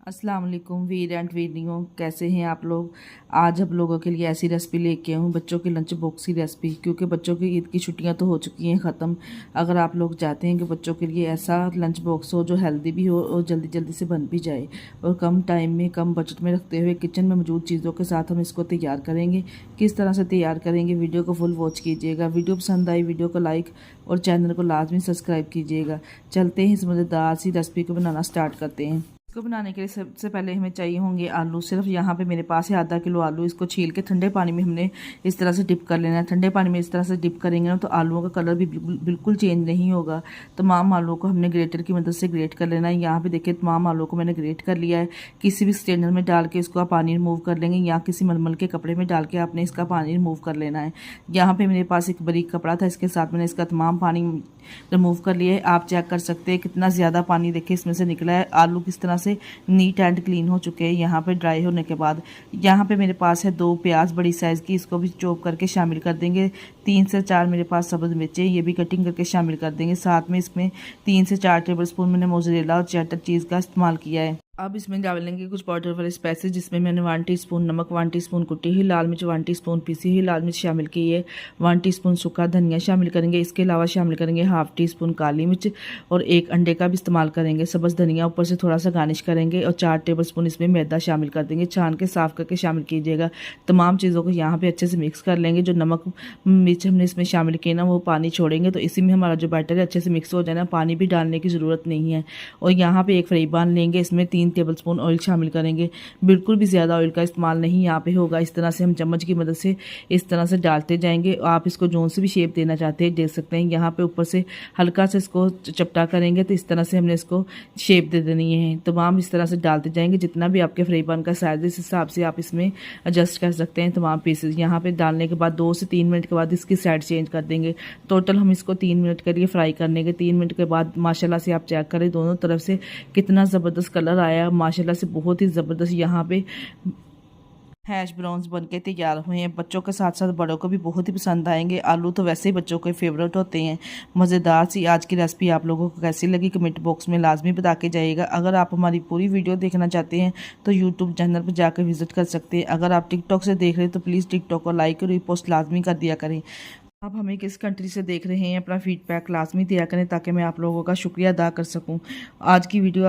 अस्सलाम वालेकुम वीर एंड वीरनियों, कैसे हैं आप लोग। आज हम लोगों के लिए ऐसी रेसिपी लेके आया हूँ, बच्चों के लंच बॉक्स की रेसिपी। क्योंकि बच्चों की ईद की छुट्टियां तो हो चुकी हैं ख़त्म। अगर आप लोग चाहते हैं कि बच्चों के लिए ऐसा लंच बॉक्स हो जो हेल्दी भी हो और जल्दी जल्दी से बन भी जाए और कम टाइम में कम बजट में रखते हुए किचन में मौजूद चीज़ों के साथ हम इसको तैयार करेंगे। किस तरह से तैयार करेंगे, वीडियो को फुल वॉच कीजिएगा। वीडियो पसंद आई वीडियो को लाइक और चैनल को लाजमी सब्सक्राइब कीजिएगा। चलते हैं इस मज़ेदार सी रेसिपी को बनाना स्टार्ट करते हैं। इसको बनाने के लिए सबसे पहले हमें चाहिए होंगे आलू। सिर्फ यहाँ पे मेरे पास है आधा किलो आलू। इसको छील के ठंडे पानी में हमने इस तरह से डिप कर लेना है। ठंडे पानी में इस तरह से डिप करेंगे ना तो आलूओं का कलर भी बिल्कुल चेंज नहीं होगा। तमाम आलूओं को हमने ग्रेटर की मदद से ग्रेट कर लेना है। यहाँ पे देखिए तमाम आलूओं को मैंने ग्रेट कर लिया है। किसी भी स्ट्रेनर में डाल के इसको आप पानी रिमूव कर लेंगे या किसी मलमल के कपड़े में डाल के आपने इसका पानी रिमूव कर लेना है। यहाँ पे मेरे पास एक बारीक कपड़ा था, इसके साथ मैंने इसका तमाम पानी रिमूव कर लिया है। आप चेक कर सकते हैं कितना ज़्यादा पानी देखिए इसमें से निकला है। आलू किस तरह से नीट एंड क्लीन हो चुके हैं यहाँ पे ड्राई होने के बाद। यहाँ पे मेरे पास है 2 प्याज बड़ी साइज़ की, इसको भी चॉप करके शामिल कर देंगे। 3 से 4 मेरे पास सब्ज़ मिर्चें, ये भी कटिंग करके शामिल कर देंगे। साथ में इसमें 3 से 4 टेबल स्पून मैंने मोज़रेला और चेडर चीज़ का इस्तेमाल किया है। अब इसमें डाल लेंगे कुछ पाउडर वाले स्पाइसेस, जिसमें मैंने 1 टीस्पून नमक, 1 टीस्पून कुटी हुई लाल मिर्च, 1 टीस्पून पीसी हुई लाल मिर्च शामिल की है। 1 टीस्पून सूखा धनिया शामिल करेंगे। इसके अलावा शामिल करेंगे 1/2 टीस्पून काली मिर्च और 1 अंडे का भी इस्तेमाल करेंगे। सब्ज़ धनिया ऊपर से थोड़ा सा गार्निश करेंगे और 4 टेबल स्पून इसमें मैदा शामिल कर देंगे। छान के साफ करके शामिल कीजिएगा। तमाम चीज़ों को यहाँ पे अच्छे से मिक्स कर लेंगे। जो नमक मिर्च हमने इसमें शामिल किए ना वो पानी छोड़ेंगे, तो इसी में हमारा जो बैटर है अच्छे से मिक्स हो जाना। पानी भी डालने की ज़रूरत नहीं है। और यहाँ पे एक फ्राई पैन लेंगे, इसमें 3 टेबल स्पून ऑयल शामिल करेंगे। बिल्कुल भी ज़्यादा ऑयल का इस्तेमाल नहीं यहाँ पे होगा। इस तरह से हम चम्मच की मदद से इस तरह से डालते जाएंगे। आप इसको जोन से भी शेप देना चाहते हैं दे सकते हैं। यहाँ पे ऊपर से हल्का से इसको चपटा करेंगे तो इस तरह से हमने इसको शेप दे देनी है। तमाम इस तरह से डालते जाएंगे। जितना भी आपके फ्राई पैन का साइज है इस हिसाब से आप इसमें एडजस्ट कर सकते हैं तमाम पीसेज। यहाँ पे डालने के बाद 2 से 3 मिनट के बाद इसकी साइड चेंज कर देंगे। टोटल हम इसको 3 मिनट के लिए फ्राई करने के 3 मिनट के बाद माशाल्लाह से आप चेक करें दोनों तरफ से कितना ज़बरदस्त कलर आया। माशाल्लाह से बहुत ही ज़बरदस्त यहाँ पे हैश ब्राउन्स बनके तैयार हुए हैं। बच्चों के साथ साथ बड़ों को भी बहुत ही पसंद आएंगे। आलू तो वैसे ही बच्चों के फेवरेट होते हैं। मज़ेदार सी आज की रेसिपी आप लोगों को कैसी लगी कमेंट बॉक्स में लाजमी बता के जाइएगा। अगर आप हमारी पूरी वीडियो देखना चाहते हैं तो यूट्यूब चैनल पर जाकर विजिट कर सकते हैं। अगर आप टिकटॉक से देख रहे हैं तो प्लीज़ टिकटॉक को लाइक और रिपोस्ट लाजमी कर दिया करें। आप हमें किस कंट्री से देख रहे हैं अपना फीडबैक लाजमी दिया करें ताकि मैं आप लोगों का शुक्रिया अदा कर सकूं। आज की वीडियो